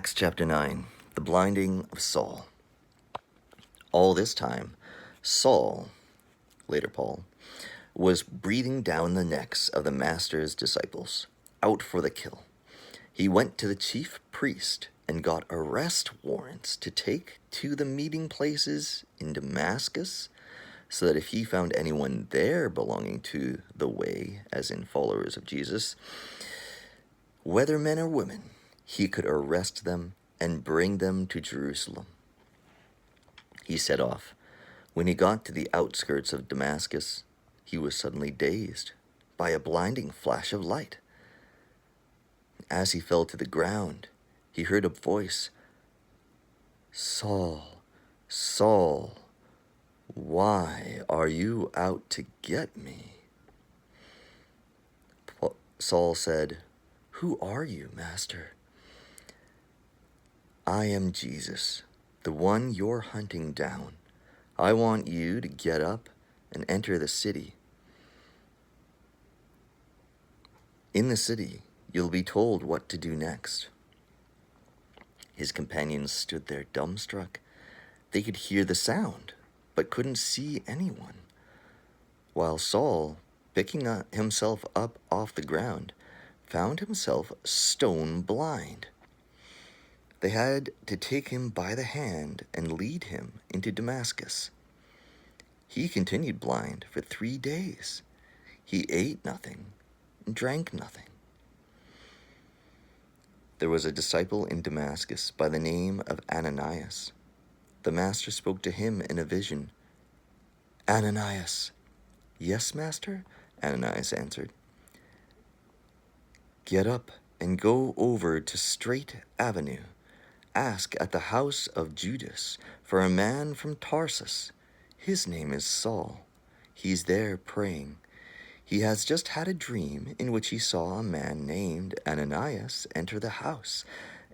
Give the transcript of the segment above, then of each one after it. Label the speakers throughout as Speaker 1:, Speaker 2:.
Speaker 1: Acts chapter 9, the blinding of Saul. All this time, Saul, later Paul, was breathing down the necks of the master's disciples, out for the kill. He went to the chief priest and got arrest warrants to take to the meeting places in Damascus, so that if he found anyone there belonging to the way, as in followers of Jesus, whether men or women, he could arrest them and bring them to Jerusalem. He set off. When he got to the outskirts of Damascus, he was suddenly dazed by a blinding flash of light. As he fell to the ground, he heard a voice, "Saul, Saul, why are you out to get me?" Saul said, "Who are you, Master?" "I am Jesus, the one you're hunting down. I want you to get up and enter the city. In the city, you'll be told what to do next." His companions stood there dumbstruck. They could hear the sound, but couldn't see anyone. While Saul, picking himself up off the ground, found himself stone blind. They had to take him by the hand and lead him into Damascus. He continued blind for 3 days. He ate nothing and drank nothing. There was a disciple in Damascus by the name of Ananias. The master spoke to him in a vision. "Ananias." "Yes, master," Ananias answered. "Get up and go over to Straight Avenue. Ask at the house of Judas for a man from Tarsus. His name is Saul. He's there praying. He has just had a dream in which he saw a man named Ananias enter the house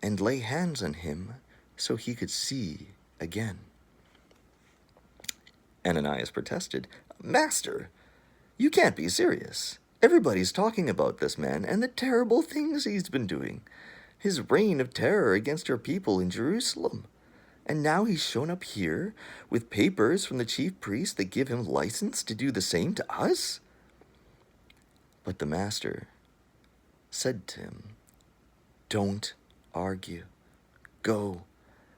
Speaker 1: and lay hands on him so he could see again." Ananias protested, "Master, you can't be serious. Everybody's talking about this man and the terrible things he's been doing. His reign of terror against your people in Jerusalem. And now he's shown up here with papers from the chief priest that give him license to do the same to us?" But the master said to him, "Don't argue. Go.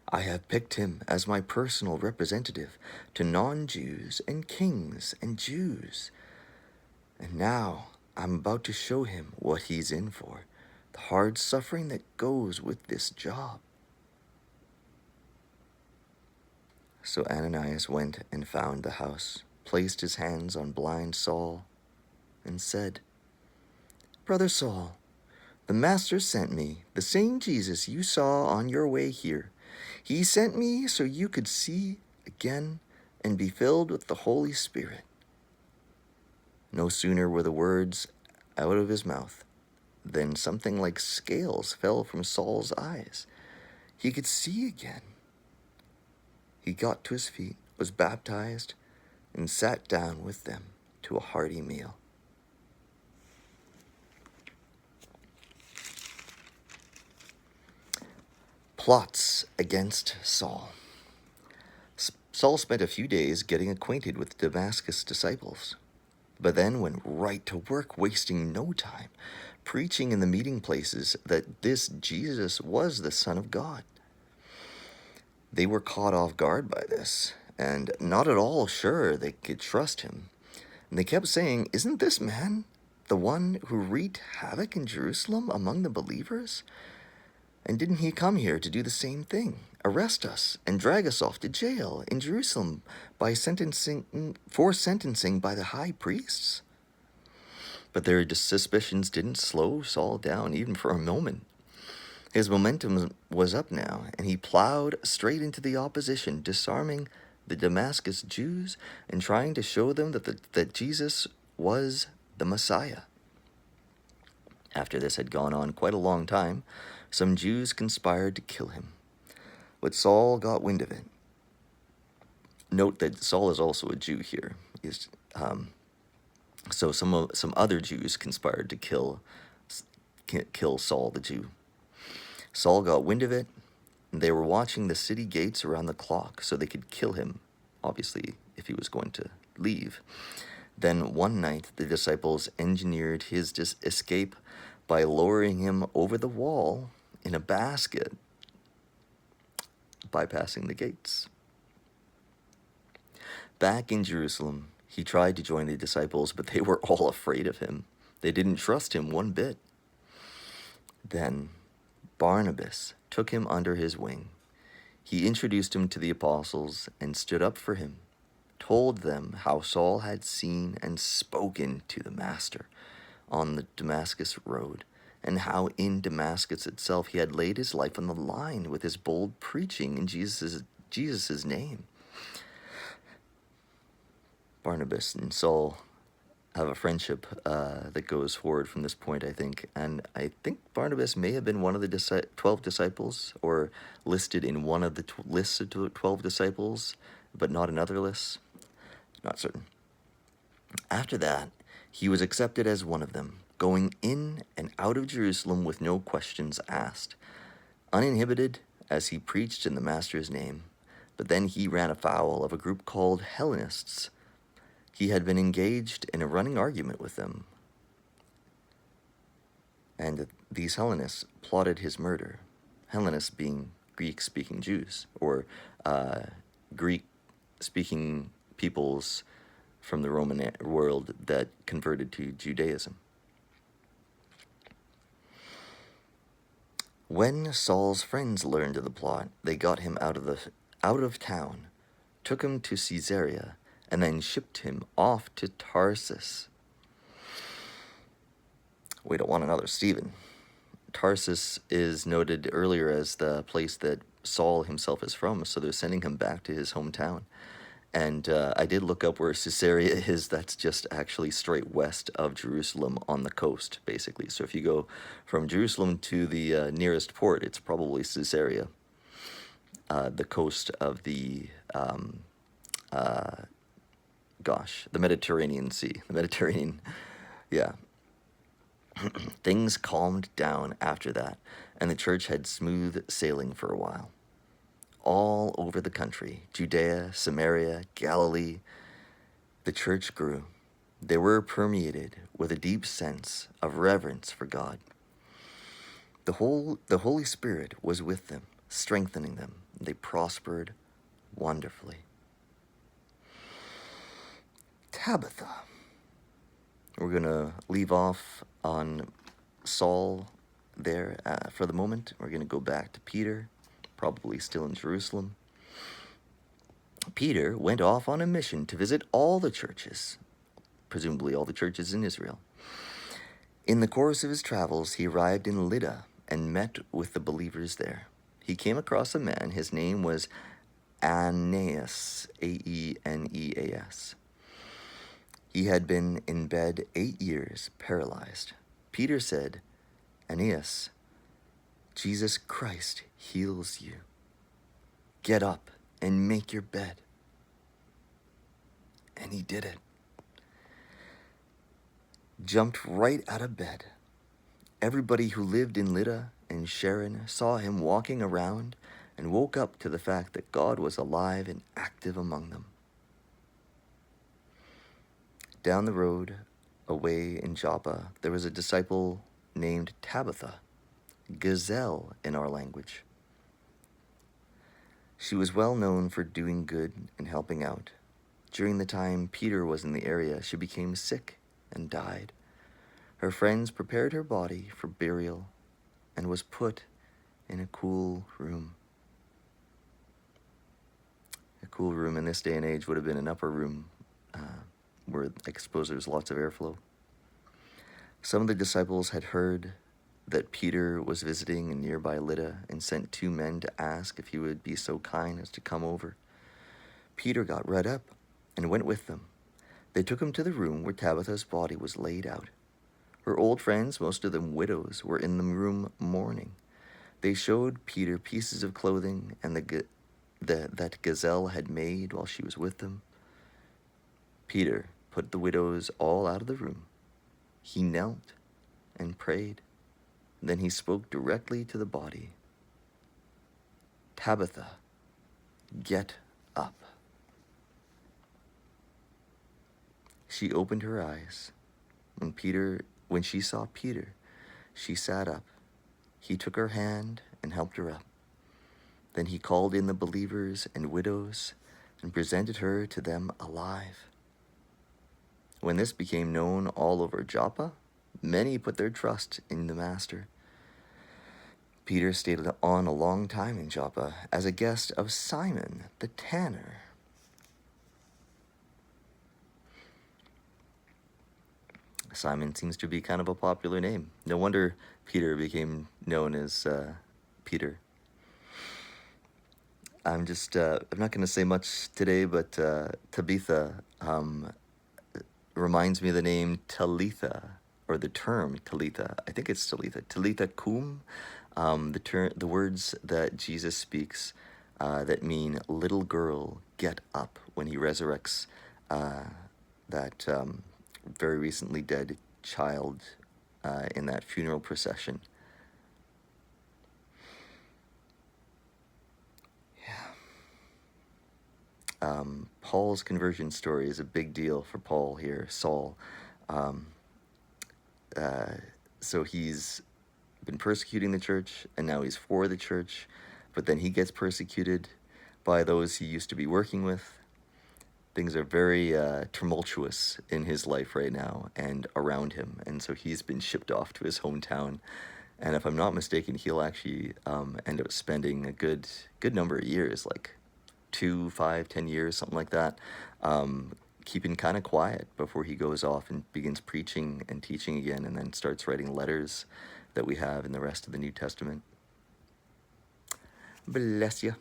Speaker 1: I have picked him as my personal representative to non-Jews and kings and Jews. And now I'm about to show him what he's in for, the hard suffering that goes with this job." So Ananias went and found the house, placed his hands on blind Saul, and said, "Brother Saul, the master sent me, the same Jesus you saw on your way here. He sent me so you could see again and be filled with the Holy Spirit." No sooner were the words out of his mouth than something like scales fell from Saul's eyes. He could see again. He got to his feet, was baptized, and sat down with them to a hearty meal. Plots against Saul. Saul spent a few days getting acquainted with the Damascus disciples, but then went right to work, wasting no time, preaching in the meeting places that this Jesus was the Son of God. They were caught off guard by this, and not at all sure they could trust him. And they kept saying, "Isn't this man the one who wreaked havoc in Jerusalem among the believers? And didn't he come here to do the same thing, arrest us and drag us off to jail in Jerusalem for sentencing by the high priests?" But their suspicions didn't slow Saul down even for a moment. His momentum was up now, and he plowed straight into the opposition, disarming the Damascus Jews and trying to show them that Jesus was the Messiah. After this had gone on quite a long time, some Jews conspired to kill him, but Saul got wind of it. Note that Saul is also a Jew here. So some other Jews conspired to kill Saul the Jew. Saul got wind of it They were watching the city gates around the clock so they could kill him, obviously, if he was going to leave. Then one night, the disciples engineered his escape by lowering him over the wall in a basket, bypassing the gates. Back in Jerusalem, he tried to join the disciples, but they were all afraid of him. They didn't trust him one bit. Then Barnabas took him under his wing. He introduced him to the apostles and stood up for him, told them how Saul had seen and spoken to the Master on the Damascus road, and how in Damascus itself he had laid his life on the line with his bold preaching in Jesus' name. Barnabas and Saul have a friendship that goes forward from this point, I think. And I think Barnabas may have been one of the 12 disciples, or listed in one of the lists of 12 disciples, but not in other lists. Not certain. After that, he was accepted as one of them, going in and out of Jerusalem with no questions asked, uninhibited as he preached in the Master's name. But then he ran afoul of a group called Hellenists. He had been engaged in a running argument with them, and these Hellenists plotted his murder. Hellenists being Greek-speaking Jews, or Greek-speaking peoples from the Roman world that converted to Judaism. When Saul's friends learned of the plot, they got him out of town, took him to Caesarea, and then shipped him off to Tarsus. We don't want another Stephen. Tarsus is noted earlier as the place that Saul himself is from, so they're sending him back to his hometown. And I did look up where Caesarea is. That's just actually straight west of Jerusalem on the coast, basically. So if you go from Jerusalem to the nearest port, it's probably Caesarea, the coast of the the Mediterranean Sea. The Mediterranean, yeah. Things calmed down after that, and the church had smooth sailing for a while. All over the country, Judea, Samaria, Galilee, the church grew. They were permeated with a deep sense of reverence for God. The Holy Spirit was with them, strengthening them. They prospered wonderfully. Tabitha. We're going to leave off on Saul there for the moment. We're going to go back to Peter, probably still in Jerusalem. Peter went off on a mission to visit all the churches, presumably all the churches in Israel. In the course of his travels, he arrived in Lydda and met with the believers there. He came across a man. His name was Aeneas, Aeneas. He had been in bed 8 years, paralyzed. Peter said, "Aeneas, Jesus Christ heals you. Get up and make your bed." And he did it. Jumped right out of bed. Everybody who lived in Lydda and Sharon saw him walking around and woke up to the fact that God was alive and active among them. Down the road, away in Joppa, there was a disciple named Tabitha, Gazelle in our language. She was well known for doing good and helping out. During the time Peter was in the area, she became sick and died. Her friends prepared her body for burial and was put in a cool room. A cool room in this day and age would have been an upper room where I suppose there's lots of airflow. Some of the disciples had heard that Peter was visiting in nearby Lydda and sent 2 men to ask if he would be so kind as to come over. Peter got right up and went with them. They took him to the room where Tabitha's body was laid out. Her old friends, most of them widows, were in the room mourning. They showed Peter pieces of clothing and that Gazelle had made while she was with them. Peter put the widows all out of the room. He knelt and prayed. Then he spoke directly to the body. Tabitha, get up. She opened her eyes. When she saw Peter, she sat up. He took her hand and helped her up. Then he called in the believers and widows and presented her to them alive. When this became known all over Joppa, many put their trust in the Master. Peter stayed on a long time in Joppa as a guest of Simon the tanner. Simon seems to be kind of a popular name. No wonder Peter became known as Peter. I'm not going to say much today, but Tabitha reminds me of the name Talitha, or the term Talitha. I think it's Talitha. Talitha cum, the words that Jesus speaks that mean little girl, get up, when he resurrects that very recently dead child in that funeral procession. Paul's conversion story is a big deal for Paul here, Saul. So he's been persecuting the church, and now he's for the church, but then he gets persecuted by those he used to be working with. Things are very tumultuous in his life right now and around him, and so he's been shipped off to his hometown. And if I'm not mistaken, he'll actually end up spending a good number of years, like 2, 5, 10 years, something like that, keeping kind of quiet before he goes off and begins preaching and teaching again, and then starts writing letters that we have in the rest of the New Testament. Bless you.